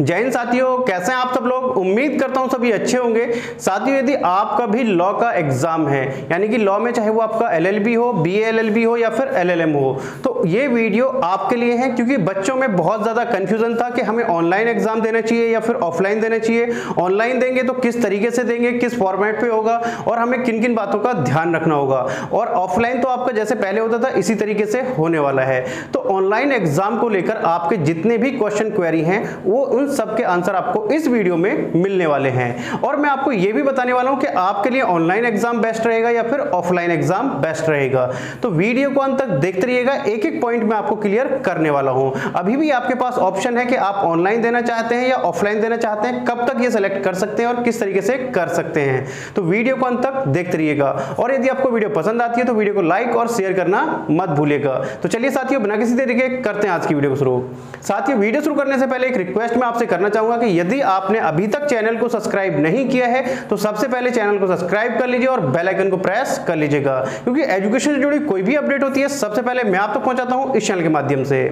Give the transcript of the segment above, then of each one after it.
जय हिंद साथियों, कैसे हैं आप सब लोग। उम्मीद करता हूं सभी अच्छे होंगे। साथियों, यदि आपका भी लॉ का एग्जाम है, यानी कि लॉ में चाहे वो आपका एलएलबी हो, बीए एलएलबी हो या फिर एलएलएम हो, तो ये वीडियो आपके लिए है। क्योंकि बच्चों में बहुत ज्यादा कंफ्यूजन था कि हमें ऑनलाइन एग्जाम देना चाहिए या फिर ऑफलाइन देना चाहिए। ऑनलाइन देंगे तो किस तरीके से देंगे, किस फॉर्मेट पे होगा और हमें किन किन बातों का ध्यान रखना होगा। और ऑफलाइन तो आपका जैसे पहले होता था इसी तरीके से होने वाला है। तो ऑनलाइन एग्जाम को लेकर आपके जितने भी क्वेश्चन क्वेरी हैं वो उन सब के आंसर आपको इस वीडियो में मिलने वाले हैं। और मैं आपको यह भी बताने वाला हूं कि आपके लिए ऑनलाइन एग्जाम बेस्ट रहेगा या फिर ऑफलाइन एग्जाम बेस्ट रहेगा। तो वीडियो को अंत तक देखते रहिएगा, एक एक पॉइंट मैं आपको क्लियर करने वाला हूं। अभी भी आपके पास ऑप्शन है कि आप ऑनलाइन देना चाहते हैं या ऑफलाइन देना चाहते हैं, कब तक ये सिलेक्ट कर सकते हैं और किस तरीके से कर सकते हैं। तो वीडियो को अंत तक देखते रहिएगा। और यदि आपको वीडियो पसंद आती है तो वीडियो को लाइक और शेयर करना मत भूलिएगा। तो चलिए साथियों, बिना किसी देरी के करते हैं आज की वीडियो को शुरू। साथियों, वीडियो शुरू करने से पहले एक रिक्वेस्ट मैं आपसे करना चाहूंगा कि यदि आपने अभी तक चैनल को सब्सक्राइब नहीं किया है तो सबसे पहले चैनल को सब्सक्राइब कर लीजिए और बेल आइकन को प्रेस कर लीजिएगा। क्योंकि एजुकेशन से जुड़ी कोई भी अपडेट होती है सबसे पहले मैं आप तक पहुंचाता हूं इस चैनल के माध्यम से।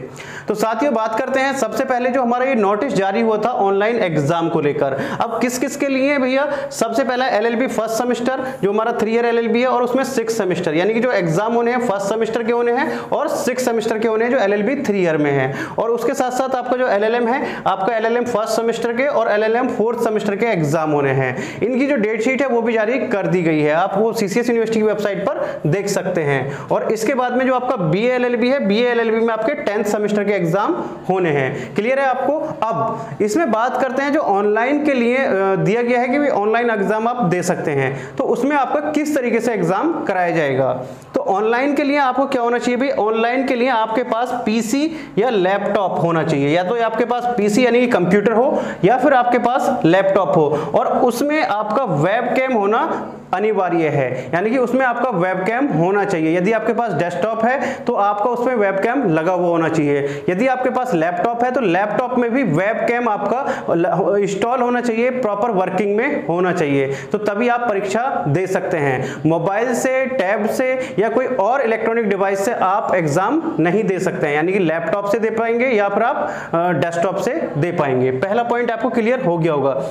तो साथियों, बात करते हैं सबसे पहले जो हमारा ये नोटिस जारी हुआ था ऑनलाइन एग्जाम को लेकर। अब किस किस के लिए भैया, सबसे पहला एलएलबी फर्स्ट सेमेस्टर जो हमारा 3 ईयर एलएलबी है और उसमें 6 सेमेस्टर, यानी कि जो एग्जाम होने हैं फर्स्ट सेमेस्टर के होने हैं और 6 सेमेस्टर के होने हैं जो एलएलबी 3 ईयर में है। और उसके साथ साथ आपका जो एलएलएम है, आपका एलएलएम फर्स्ट सेमेस्टर के और एलएलएम 4th सेमेस्टर के एग्जाम होने हैं। इनकी जो डेट शीट है वो भी जारी कर दी गई है, आप वो सीसीएस यूनिवर्सिटी की वेबसाइट पर देख सकते हैं। और इसके बाद में जो आपका बीए एलएलबी है, बीए एलएलबी में आपके 10th सेमेस्टर के एग्जाम होने हैं। क्लियर है आपको। अब इसमें बात करते हैं जो ऑनलाइन के लिए दिया गया है कि ऑनलाइन एग्जाम आप दे सकते हैं, तो उसमें आपका किस तरीके से एग्जाम कराया जाएगा। तो ऑनलाइन के लिए आपको क्या होना चाहिए भाई, ऑनलाइन के लिए आपके पास पीसी या लैपटॉप होना चाहिए। या तो आपके पास पीसी यानी कि कंप्यूटर हो या फिर आपके पास लैपटॉप हो और उसमें आपका वेबकैम होना अनिवार्य है, यानी कि उसमें आपका वेबकैम होना चाहिए। यदि आपके पास डेस्कटॉप है तो आपका उसमें वेबकैम लगा हुआ होना चाहिए। यदि आपके पास लैपटॉप है तो लैपटॉप में भी वेबकैम आपका इंस्टॉल होना चाहिए, प्रॉपर वर्किंग में होना चाहिए, तो तभी आप परीक्षा दे सकते हैं। मोबाइल से, टैब से या कोई और इलेक्ट्रॉनिक डिवाइस से आप एग्जाम नहीं दे सकते हैं, यानी कि लैपटॉप से दे पाएंगे या फिर आप डेस्कटॉप से दे पाएंगे। पहला पॉइंट आपको क्लियर हो गया होगा।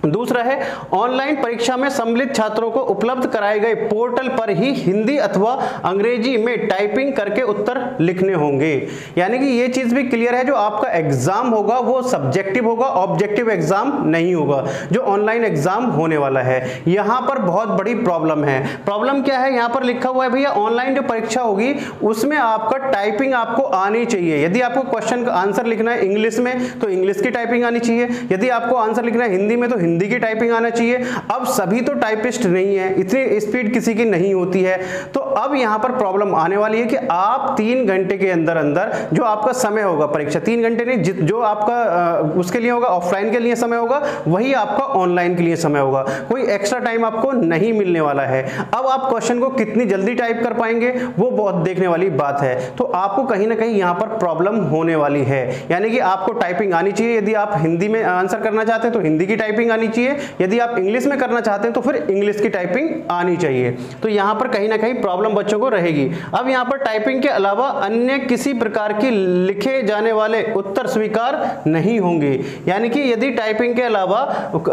दूसरा है, ऑनलाइन परीक्षा में सम्मिलित छात्रों को उपलब्ध कराए गए पोर्टल पर ही हिंदी अथवा अंग्रेजी में टाइपिंग करके उत्तर लिखने होंगे। यानी कि ये चीज भी क्लियर है, जो आपका एग्जाम होगा वो सब्जेक्टिव होगा, ऑब्जेक्टिव एग्जाम नहीं होगा जो ऑनलाइन एग्जाम होने वाला है। यहां पर बहुत बड़ी प्रॉब्लम है। प्रॉब्लम क्या है, यहां पर लिखा हुआ है भैया ऑनलाइन जो परीक्षा होगी उसमें आपका टाइपिंग आपको आनी चाहिए। यदि आपको क्वेश्चन का आंसर लिखना है इंग्लिश में तो इंग्लिश की टाइपिंग आनी चाहिए, यदि आपको आंसर लिखना है हिंदी में तो हिंदी की टाइपिंग आना चाहिए। अब सभी तो टाइपिस्ट नहीं है, इतनी स्पीड किसी की नहीं होती है। तो अब यहां पर प्रॉब्लम आने वाली है कि आप 3 घंटे के अंदर अंदर जो आपका समय होगा, परीक्षा 3 घंटे नहीं, जो आपका उसके लिए होगा, ऑफलाइन के लिए समय होगा वही आपका ऑनलाइन के लिए समय होगा। कोई एक्स्ट्रा टाइम आपको नहीं मिलने वाला है। अब आप क्वेश्चन को कितनी जल्दी टाइप कर पाएंगे वो बहुत देखने वाली बात है। तो आपको कहीं ना कहीं यहां पर प्रॉब्लम होने वाली है, यानी कि आपको टाइपिंग आनी चाहिए। यदि आप हिंदी में आंसर करना चाहते हैं तो हिंदी की टाइपिंग आनी चाहिए, यदि आप इंग्लिश में करना चाहते हैं तो फिर इंग्लिश की टाइपिंग आनी चाहिए। तो यहां पर कहीं ना कहीं प्रॉब्लम बच्चों को रहेगी। अब यहां पर टाइपिंग के अलावा अन्य किसी प्रकार की लिखे जाने वाले उत्तर स्वीकार नहीं होंगे। यानी कि यदि टाइपिंग के अलावा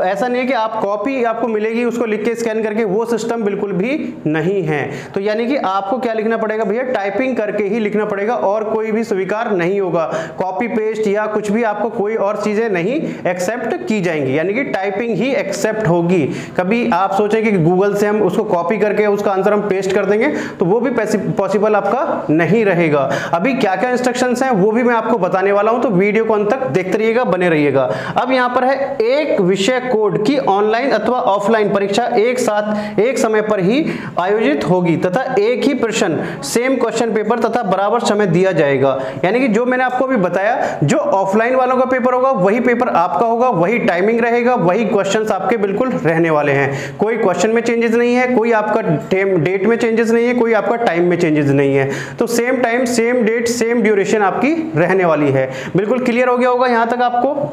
ऐसा नहीं है कि आप कॉपी आपको मिलेगी उसको लिख के स्कैन करके, वो सिस्टम बिल्कुल भी नहीं है। तो यानी कि आपको क्या लिखना पड़ेगा भैया, टाइपिंग करके ही लिखना पड़ेगा और कोई भी स्वीकार नहीं होगा। कॉपी पेस्ट या कुछ भी आपको कोई और चीजें नहीं एक्सेप्ट की जाएंगी, यानी कि टाइपिंग ही एक्सेप्ट होगी। कभी आप सोचें कि गूगल से हम उसको कॉपी करके उसका आंसर हम पेस्ट कर देंगे तो वो भी पॉसिबल आपका नहीं रहेगा। अभी क्या क्या इंस्ट्रक्शंस हैं वो भी मैं आपको बताने वाला हूं, तो वीडियो को अंत तक देखते रहिएगा, बने रहिएगा। अब यहां पर है, एक विषय कोड की ऑनलाइन अथवा ऑफलाइन परीक्षा एक साथ एक समय पर ही आयोजित होगी तथा एक ही प्रश्न, सेम क्वेश्चन पेपर तथा बराबर समय दिया जाएगा। यानी कि जो मैंने आपको अभी बताया, जो ऑफलाइन वालों का पेपर होगा वही पेपर आपका होगा, वही टाइमिंग रहेगा, वही क्वेश्चंस आपके बिल्कुल रहने वाले हैं। कोई क्वेश्चन में चेंजेस नहीं है, कोई आपका डेट में चेंजेस नहीं है, कोई आपका टाइम में चेंजेस नहीं है। तो same time, same date, same duration आपकी रहने वाली है। बिल्कुल क्लियर हो गया होगा यहां तक आपको।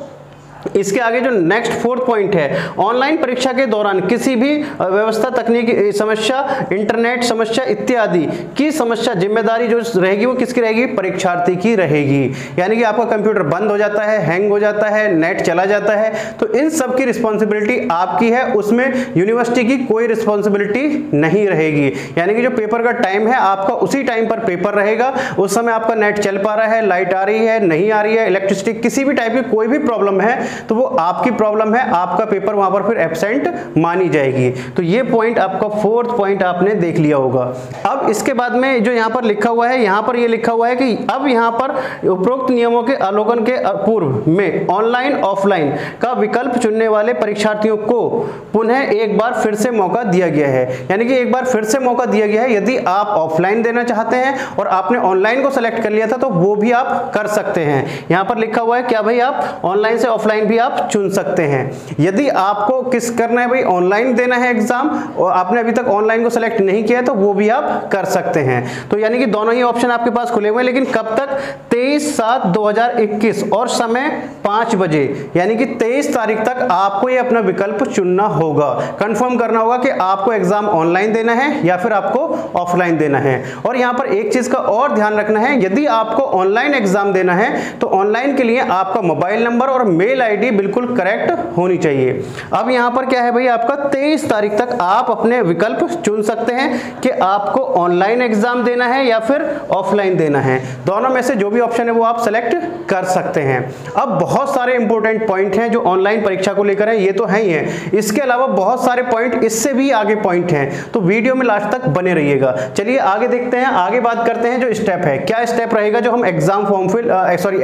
इसके आगे जो नेक्स्ट फोर्थ पॉइंट है, ऑनलाइन परीक्षा के दौरान किसी भी व्यवस्था, तकनीकी समस्या, इंटरनेट समस्या इत्यादि की समस्या जिम्मेदारी जो रहेगी वो किसकी रहेगी? परीक्षार्थी की रहेगी। यानी कि आपका कंप्यूटर बंद हो जाता है, हैंग हो जाता है, नेट चला जाता है, तो इन सब की रिस्पॉन्सिबिलिटी आपकी है, उसमें यूनिवर्सिटी की कोई रिस्पॉन्सिबिलिटी नहीं रहेगी। यानी कि जो पेपर का टाइम है आपका उसी टाइम पर पेपर रहेगा, उस समय आपका नेट चल पा रहा है, लाइट आ रही है, नहीं आ रही है, इलेक्ट्रिसिटी किसी भी टाइप की कोई भी प्रॉब्लम है तो वो आपकी प्रॉब्लम है, आपका पेपर वहां पर फिर एब्सेंट मानी जाएगी। तो ये पॉइंट आपका फोर्थ पॉइंट आपने देख लिया होगा। अब इसके बाद में जो यहां पर लिखा हुआ है, यहां पर ये लिखा हुआ है कि अब यहां पर उपरोक्त नियमों के अवलोकन के पूर्व में ऑनलाइन ऑफलाइन का विकल्प चुनने वाले परीक्षार्थियों को पुनः एक बार फिर से मौका दिया गया है। यानी कि एक बार फिर से मौका दिया गया है, यदि आप ऑफलाइन देना चाहते हैं और आपने ऑनलाइन को सेलेक्ट कर लिया था तो वो भी आप कर सकते हैं। यहां पर लिखा हुआ है क्या भाई, आप ऑनलाइन से ऑफलाइन भी आप चुन सकते हैं। यदि आपको किस करना है भाई, ऑनलाइन देना है एग्जाम और आपने अभी तक ऑनलाइन को सेलेक्ट नहीं किया है तो वो भी आप कर सकते हैं। तो यानी कि दोनों ही ऑप्शन आपके पास खुले हुए हैं, लेकिन कब तक? 23/7/2021 और समय 5 बजे, यानी कि 23 तारीख तक आपको ये अपना विकल्प चुनना होगा, कंफर्म करना होगा कि आपको एग्जाम ऑनलाइन देना है या फिर आपको ऑफलाइन देना है। और यहां पर एक चीज का और ध्यान रखना है, यदि आपको ऑनलाइन एग्जाम देना है तो ऑनलाइन के लिए आपका मोबाइल नंबर और मेल आईडी बिल्कुल करेक्ट होनी चाहिए। अब यहां पर क्या है भाई, आपका 23 तारीख तक आप अपने विकल्प चुन सकते हैं कि आपको ऑनलाइन एग्जाम देना है या फिर ऑफलाइन देना है। दोनों में से जो भी ऑप्शन है वो आप सेलेक्ट कर सकते हैं। अब बहुत सारे इंपॉर्टेंट पॉइंट हैं जो ऑनलाइन परीक्षा को लेकर है, ये तो है ही है, इसके अलावा बहुत सारे पॉइंट, इससे भी आगे पॉइंट हैं, तो वीडियो में लास्ट तक बने रहिएगा। चलिए आगे देखते हैं, आगे बात करते हैं जो स्टेप है, क्या स्टेप रहेगा जो हम एग्जाम फॉर्म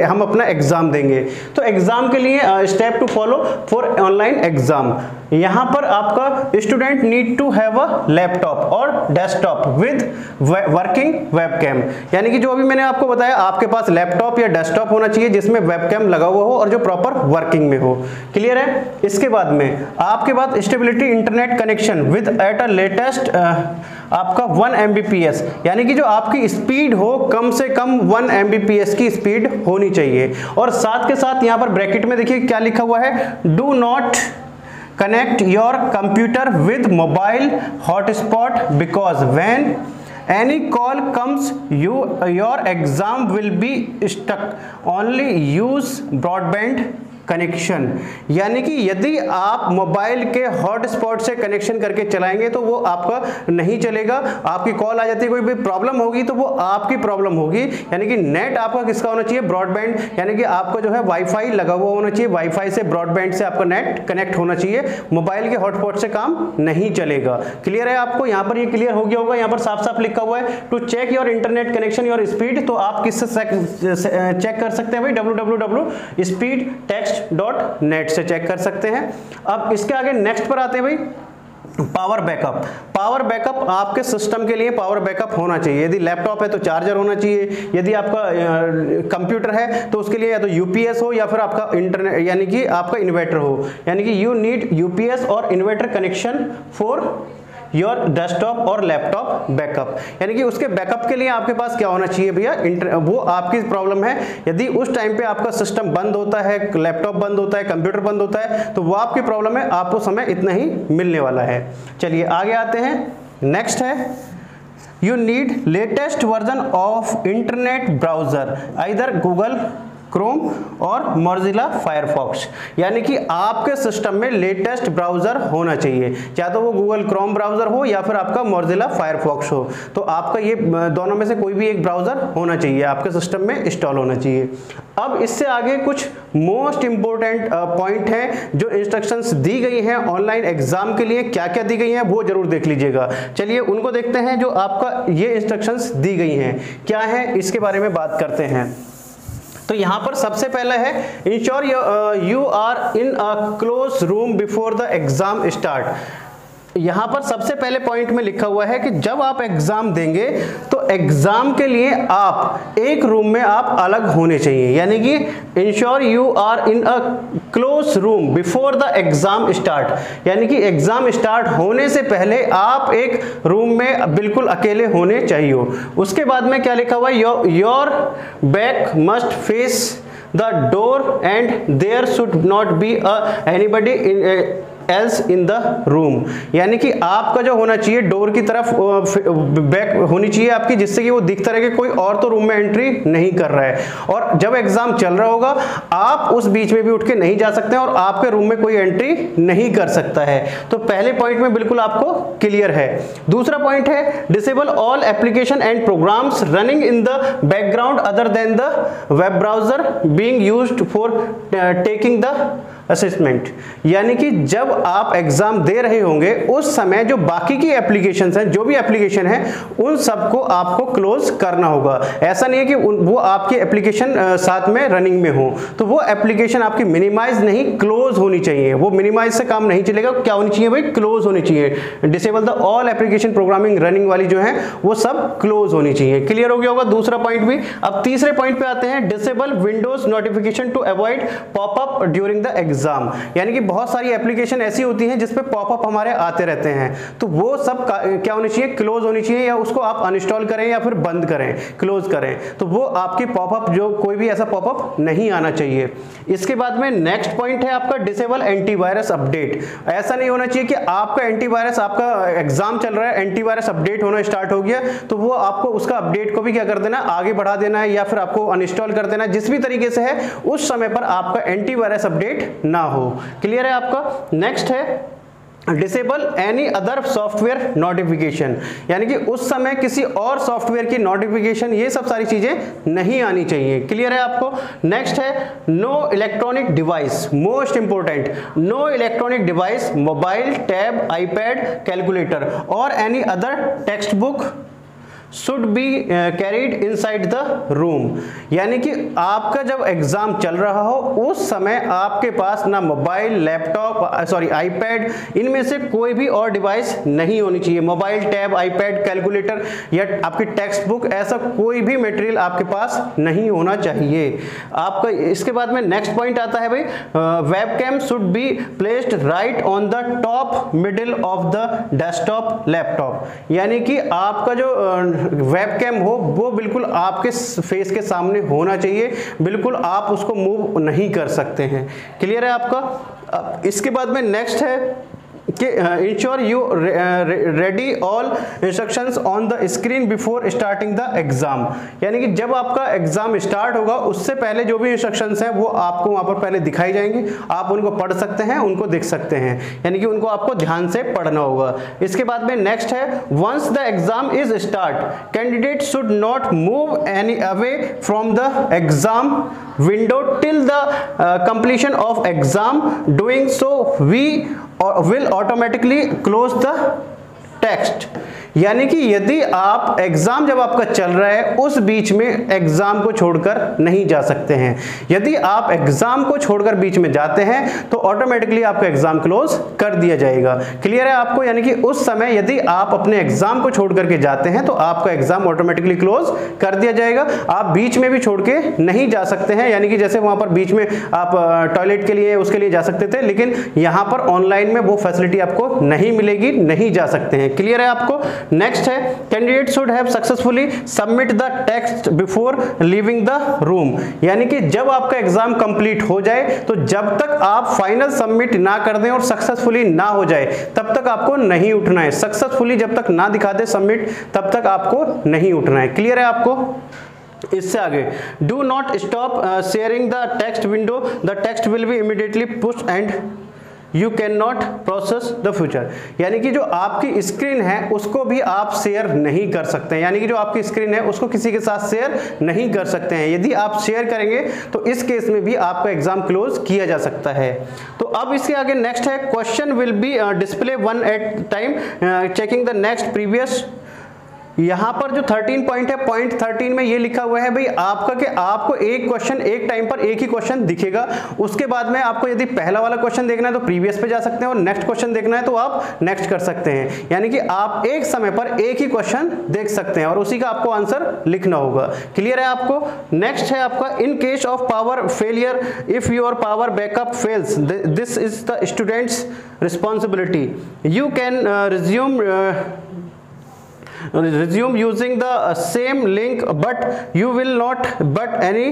हम अपना एग्जाम देंगे। तो एग्जाम के लिए step to follow for online exam, यहां पर आपका student need to have a laptop और डेस्कटॉप विद वर्किंग वेबकैम। यानी कि जो अभी मैंने आपको बताया, आपके पास लैपटॉप या डेस्कटॉप होना चाहिए जिसमें वेबकैम लगा हुआ हो और जो प्रॉपर वर्किंग में हो। क्लियर है? इसके बाद में आपके पास stability internet connection with at a latest आपका 1 Mbps, यानी कि जो आपकी स्पीड हो कम से कम 1 Mbps की स्पीड होनी चाहिए। और साथ के साथ यहां पर ब्रैकेट में देखिए क्या लिखा हुआ है, do not connect your computer with mobile hotspot because when any call comes your exam will be stuck, only use broadband connection. यानी कि यदि आप मोबाइल के हॉटस्पॉट से कनेक्शन करके चलाएंगे तो वो आपका नहीं चलेगा, आपकी कॉल आ जाती है, कोई भी प्रॉब्लम होगी तो वो आपकी प्रॉब्लम होगी। यानी कि नेट आपका किसका होना चाहिए? ब्रॉडबैंड, यानी कि आपका जो है वाईफाई लगा हुआ होना चाहिए, वाईफाई से ब्रॉडबैंड से आपका नेट कनेक्ट होना चाहिए, मोबाइल के हॉटस्पॉट से काम नहीं चलेगा। क्लियर है आपको? यहाँ पर ये क्लियर हो गया होगा, यहाँ पर साफ साफ लिखा हुआ है to check your internet connection your speed, तो आप किससे चेक कर सकते हैं भाई? www.speedtext.net से चेक कर सकते हैं। अब इसके आगे नेक्स्ट पर आते हैं भाई, पावर बैकअप। पावर बैकअप आपके सिस्टम के लिए पावर बैकअप होना चाहिए। यदि लैपटॉप है तो चार्जर होना चाहिए, यदि आपका कंप्यूटर है तो उसके लिए या तो यूपीएस हो या फिर आपका इंटरनेट यानी कि आपका इन्वर्टर हो, यानी कि यू नीड यूपीएस और inverter connection for your desktop और लैपटॉप बैकअप। यानी कि उसके बैकअप के लिए आपके पास क्या होना चाहिए भैया? वो आपकी प्रॉब्लम है, यदि उस टाइम पे आपका सिस्टम बंद होता है, लैपटॉप बंद होता है, कंप्यूटर बंद होता है, तो वो आपकी प्रॉब्लम है, आपको समय इतना ही मिलने वाला है। चलिए आगे आते हैं, नेक्स्ट है you need latest version of internet browser either Google Chrome और मोज़िला फायरफॉक्स। यानी कि आपके सिस्टम में लेटेस्ट ब्राउजर होना चाहिए, या तो वो गूगल क्रोम ब्राउजर हो या फिर आपका मोज़िला फायरफॉक्स हो, तो आपका ये दोनों में से कोई भी एक ब्राउजर होना चाहिए, आपके सिस्टम में इंस्टॉल होना चाहिए। अब इससे आगे कुछ मोस्ट इंपोर्टेंट पॉइंट हैं जो इंस्ट्रक्शंस दी गई हैं ऑनलाइन एग्जाम के लिए, क्या क्या दी गई हैं वो जरूर देख लीजिएगा। चलिए उनको देखते हैं जो आपका ये इंस्ट्रक्शंस दी गई हैं क्या है, इसके बारे में बात करते हैं। तो यहां पर सबसे पहला है ensure you are in a close room before the exam start. यहां पर सबसे पहले पॉइंट में लिखा हुआ है कि जब आप एग्जाम देंगे तो एग्जाम के लिए आप एक रूम में आप अलग होने चाहिए, यानी कि ensure you are in a close room before the exam start, यानी कि एग्जाम स्टार्ट होने से पहले आप एक रूम में बिल्कुल अकेले होने चाहिए। उसके बाद में क्या लिखा हुआ है, your back must face the door and there should not be anybody else in the room. यानी कि आपका जो होना चाहिए डोर की तरफ बैक होनी चाहिए आपकी, जिससे कि वो दिखता रहे कि कोई और तो रूम में एंट्री नहीं कर रहा है। और जब एग्जाम चल रहा होगा आप उस बीच में भी उठ के नहीं जा सकते हैं और आपके रूम में कोई एंट्री नहीं कर सकता है। तो पहले पॉइंट में बिल्कुल आपको क्लियर है। दूसरा पॉइंट है disable all application and programs running in the background other than the web browser being used for taking the assessment. यानी कि जब आप एग्जाम दे रहे होंगे उस समय जो बाकी की एप्लीकेशंस हैं, जो भी एप्लीकेशन है, उन सबको आपको क्लोज करना होगा। ऐसा नहीं है कि वो आपकी एप्लीकेशन साथ में रनिंग में हो, तो वो एप्लीकेशन आपकी मिनिमाइज नहीं क्लोज होनी चाहिए। वो मिनिमाइज से काम नहीं चलेगा, क्या होनी चाहिए भाई, क्लोज होनी चाहिए। Disable the all application programming running वाली जो है वो सब क्लोज होनी चाहिए। क्लियर हो गया होगा दूसरा पॉइंट भी। अब तीसरे पॉइंट पे आते हैं, disable Windows notification to avoid popup during the exam. यानी कि बहुत सारी एप्लीकेशन ऐसी होती हैं जिसपे पॉपअप हमारे आते रहते हैं, तो वो सब क्या होनी चाहिए, क्लोज होनी चाहिए, या उसको आप अनइंस्टॉल करें या फिर बंद करें, क्लोज करें, तो वो आपकी पॉपअप जो कोई भी ऐसा पॉपअप नहीं आना चाहिए। इसके बाद में नेक्स्ट पॉइंट है आपका डिसेबल एंटीवायरस अपडेट। ऐसा नहीं होना चाहिए कि आपका एंटीवायरस, आपका एग्जाम चल रहा है, एंटीवायरस अपडेट होना स्टार्ट हो गया तो वो आपको उसका अपडेट को भी क्या कर देना, आगे बढ़ा देना है या फिर आपको अनइंस्टॉल कर देना है, जिस भी तरीके से है उस समय पर आपका एंटीवायरस अपडेट ना हो। क्लियर है आपका। नेक्स्ट है disable any other software notification. यानी कि उस समय किसी और सॉफ्टवेयर की नोटिफिकेशन, ये सब सारी चीजें नहीं आनी चाहिए। क्लियर है आपको। नेक्स्ट है no electronic device, most important, no electronic device, mobile, tab, iPad, calculator और any other text book should be carried inside the room. यानी कि आपका जब एग्जाम चल रहा हो उस समय आपके पास ना मोबाइल, लैपटॉप, आईपैड, इनमें से कोई भी और डिवाइस नहीं होनी चाहिए। मोबाइल, टैब, आईपैड, कैलकुलेटर या आपकी टेक्स्ट बुक, ऐसा कोई भी मटेरियल आपके पास नहीं होना चाहिए आपका। इसके बाद में नेक्स्ट पॉइंट आता है भाई, webcam should be placed right on the top middle of the desktop laptop. यानी कि आपका जो वेबकैम हो वो बिल्कुल आपके फेस के सामने होना चाहिए, बिल्कुल आप उसको मूव नहीं कर सकते हैं। क्लियर है आपका। इसके बाद में नेक्स्ट है कि ensure you ready all instructions on the screen before starting the exam. यानी कि जब आपका एग्जाम स्टार्ट होगा उससे पहले जो भी इंस्ट्रक्शंस हैं वो आपको वहां पर पहले दिखाई जाएंगी, आप उनको पढ़ सकते हैं, उनको देख सकते हैं, यानी कि उनको आपको ध्यान से पढ़ना होगा। इसके बाद में नेक्स्ट है once the exam is start candidate should not move any away from the exam window till the completion of exam. Doing so we will automatically close the text। यानी कि यदि आप एग्जाम जब आपका चल रहा है उस बीच में एग्जाम को छोड़कर नहीं जा सकते हैं। यदि आप एग्जाम को छोड़कर बीच में जाते हैं तो ऑटोमेटिकली आपका एग्जाम क्लोज कर दिया जाएगा। क्लियर है आपको। यानी कि उस समय यदि आप अपने एग्जाम को छोड़ करके जाते हैं तो आपका एग्जाम ऑटोमेटिकली क्लोज कर दिया जाएगा। आप बीच में भी छोड़ के नहीं जा सकते हैं, यानी कि जैसे वहां पर बीच में आप टॉयलेट के लिए उसके लिए जा सकते थे, लेकिन यहां पर ऑनलाइन में वो फैसिलिटी आपको नहीं मिलेगी, नहीं जा सकते हैं। क्लियर है आपको। नेक्स्ट है candidate should have successfully submit the text before leaving the room. यानी कि जब आपका एग्जाम कंप्लीट हो जाए तो जब तक आप फाइनल सबमिट ना कर दें और सक्सेसफुली ना हो जाए तब तक आपको नहीं उठना है। सक्सेसफुली जब तक ना दिखा दे सबमिट तब तक आपको नहीं उठना है। क्लियर है आपको। इससे आगे do not stop sharing the text window, the text will B immediately push and you can not process the future. यानी कि जो आपकी स्क्रीन है उसको भी आप शेयर नहीं कर सकते हैं, यानी कि जो आपकी स्क्रीन है उसको किसी के साथ शेयर नहीं कर सकते हैं। यदि आप शेयर करेंगे तो इस केस में भी आपका एग्जाम क्लोज किया जा सकता है। तो अब इसके आगे नेक्स्ट है question will be display one at time checking the next previous. यहां पर जो 13 पॉइंट है, पॉइंट 13 में ये लिखा हुआ है भाई आपका कि आपको एक क्वेश्चन एक टाइम पर एक ही क्वेश्चन दिखेगा। उसके बाद में आपको यदि पहला वाला क्वेश्चन देखना है तो प्रीवियस पे जा सकते हैं और नेक्स्ट क्वेश्चन देखना है तो आप नेक्स्ट कर सकते हैं। यानी कि आप एक समय पर एक ही क्वेश्चन देख सकते हैं और उसी का आपको आंसर लिखना होगा। क्लियर है आपको। नेक्स्ट है आपका in case of power failure if your power backup fails this is the students responsibility. You can resume using the same link but you will not but any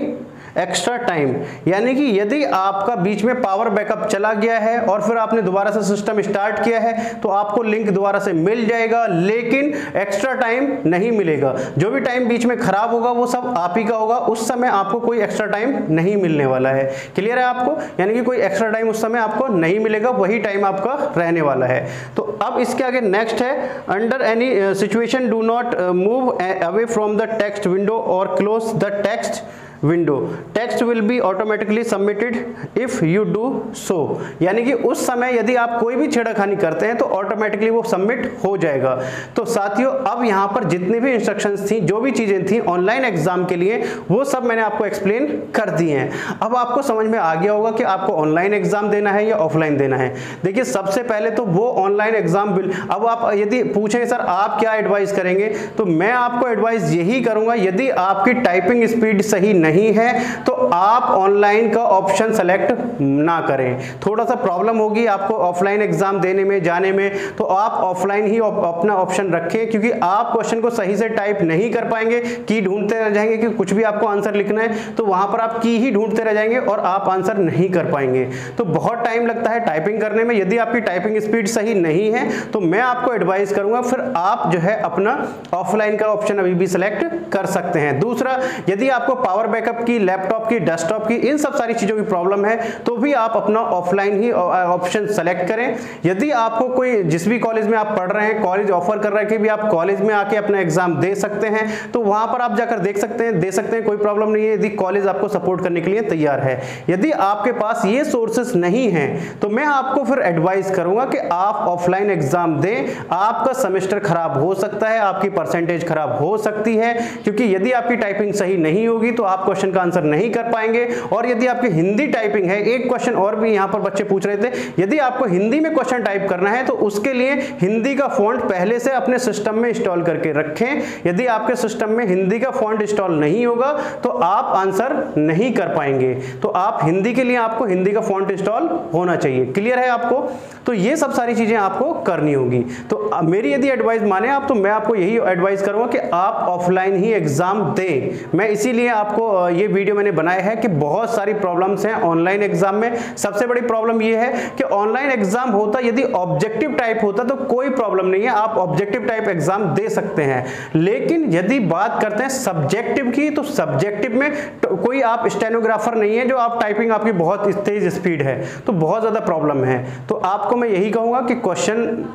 extra time, यानी कि यदि आपका बीच में power backup चला गया है और फिर आपने दोबारा से सिस्टम स्टार्ट किया है तो आपको लिंक दोबारा से मिल जाएगा, लेकिन एक्स्ट्रा टाइम नहीं मिलेगा। जो भी टाइम बीच में खराब होगा वो सब आप ही का होगा, उस समय आपको कोई एक्स्ट्रा टाइम नहीं मिलने वाला है। क्लियर है आपको? यानी कि कोई एक्स्ट्रा टाइम उस समय आपको नहीं मिलेगा, वही टाइम आपका रहने वाला है। तो अब इसके आगे नेक्स्ट है, under any situation do not move away from the text window और close the text window, text will be automatically submitted if you do so. यानी कि उस समय यदि आप कोई भी छेड़खानी करते हैं तो ऑटोमेटिकली वो सबमिट हो जाएगा। तो साथियों अब यहाँ पर जितनी भी इंस्ट्रक्शंस थी, जो भी चीजें थी ऑनलाइन एग्जाम के लिए, वो सब मैंने आपको एक्सप्लेन कर दी हैं। अब आपको समझ में आ गया होगा कि आपको ऑनलाइन एग्जाम देना है या ऑफलाइन देना है। देखिए सबसे पहले तो वो ऑनलाइन एग्जाम बिल, अब आप यदि पूछें सर आप क्या एडवाइस करेंगे, तो मैं आपको एडवाइस यही करूंगा, यदि आपकी टाइपिंग स्पीड सही नहीं है तो आप ऑनलाइन का ऑप्शन सेलेक्ट ना करें। थोड़ा सा प्रॉब्लम होगी आपको ऑफलाइन एग्जाम देने में, जाने में, तो आप ऑफलाइन ही अपना ऑप्शन रखें, क्योंकि आप क्वेश्चन को सही से टाइप नहीं कर पाएंगे, की ढूंढते रह जाएंगे कि कुछ भी आपको आंसर लिखना है तो वहां पर आप की ही ढूंढते रह जाएंगे और आप आंसर नहीं कर पाएंगे। तो बहुत टाइम लगता है टाइपिंग करने में। यदि आपकी टाइपिंग स्पीड सही नहीं है तो मैं आपको एडवाइस करूंगा फिर आप जो है अपना ऑफलाइन का ऑप्शन अभी भी सिलेक्ट कर सकते हैं। दूसरा, यदि आपको पावर बैकअप की, लैपटॉप की, डेस्कटॉप की, इन सब सारी चीजों की प्रॉब्लम है तो भी आप अपना ऑफलाइन ही ऑप्शन सेलेक्ट करें। यदि आपको कोई, जिस भी कॉलेज में आप पढ़ रहे हैं, कॉलेज ऑफर कर रहा है कि भी आप कॉलेज में आके अपना एग्जाम दे सकते हैं, तो वहां पर आप जाकर देख सकते हैं, दे सकते हैं, कोई प्रॉब्लम नहीं है, यदि कॉलेज आपको सपोर्ट करने के लिए तैयार है। यदि आपके पास ये सोर्सेस नहीं है तो मैं आपको फिर एडवाइस करूंगा कि आप ऑफलाइन एग्जाम दें। आपका सेमेस्टर खराब हो सकता है, आपकी परसेंटेज खराब हो सकती है, क्योंकि यदि आपकी टाइपिंग सही नहीं होगी तो आप क्वेश्चन का आंसर नहीं कर पाएंगे। और यदि आपकी हिंदी टाइपिंग है, एक क्वेश्चन और भी यहां पर बच्चे पूछ रहे थे, यदि आपको हिंदी में क्वेश्चन टाइप करना है तो उसके लिए हिंदी का फॉन्ट पहले से अपने सिस्टम में इंस्टॉल करके रखें। यदि आपके सिस्टम में हिंदी का फॉन्ट इंस्टॉल नहीं होगा तो आप आंसर नहीं कर पाएंगे। तो आप हिंदी के लिए आपको हिंदी का फॉन्ट इंस्टॉल होना चाहिए। क्लियर है आपको? तो ये सब सारी चीजें आपको करनी होगी। तो मेरी यदि एडवाइस माने आप, तो मैं आपको यही एडवाइस करूंगा कि आप ऑफलाइन ही एग्जाम दें। मैं इसीलिए आपको ये वीडियो मैंने बनाया है कि बहुत सारी प्रॉब्लम्स हैं ऑनलाइन एग्जाम में। सबसे बड़ी प्रॉब्लम ये है कि ऑनलाइन एग्जाम होता, यदि ऑब्जेक्टिव टाइप होता तो कोई प्रॉब्लम नहीं है, आप ऑब्जेक्टिव टाइप एग्जाम दे सकते हैं। लेकिन यदि बात करते हैं सब्जेक्टिव की, तो सब्जेक्टिव में कोई आप स्टेनोग्राफर नहीं है जो आप टाइपिंग आपकी बहुत तेज स्पीड है, तो बहुत ज्यादा प्रॉब्लम है। तो आपको मैं यही कहूंगा कि क्वेश्चन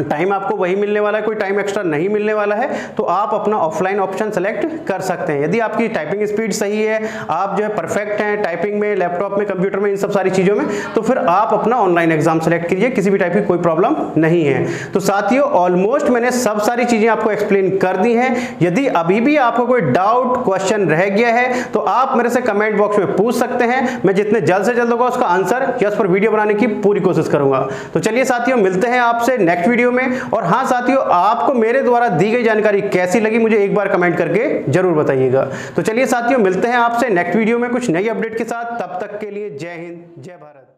टाइम आपको वही मिलने वाला है, कोई टाइम एक्स्ट्रा नहीं मिलने वाला है, तो आप अपना ऑफलाइन ऑप्शन सेलेक्ट कर सकते हैं। यदि आपकी टाइपिंग स्पीड सही है, आप जो है परफेक्ट हैं टाइपिंग में, लैपटॉप में, कंप्यूटर में, इन सब सारी चीजों में, तो फिर आप अपना ऑनलाइन एग्जाम सेलेक्ट कीजिए, किसी भी टाइप की कोई प्रॉब्लम नहीं है। तो साथियों ऑलमोस्ट मैंने सब सारी चीजें आपको एक्सप्लेन कर दी हैं। यदि अभी भी आपको कोई डाउट, क्वेश्चन रह गया है तो आप मेरे से कमेंट बॉक्स में पूछ सकते हैं। मैं जितने जल्द से जल्द होगा उसका आंसर या उस पर वीडियो बनाने की पूरी कोशिश करूंगा। तो चलिए साथियों, मिलते हैं आपसे नेक्स्ट वीडियो में। और हां साथियों, आपको मेरे द्वारा दी गई जानकारी कैसी लगी मुझे एक बार कमेंट करके जरूर बताइएगा। तो चलिए साथियों, मिलते हैं आपसे नेक्स्ट वीडियो में कुछ नई अपडेट के साथ। तब तक के लिए जय हिंद, जय भारत।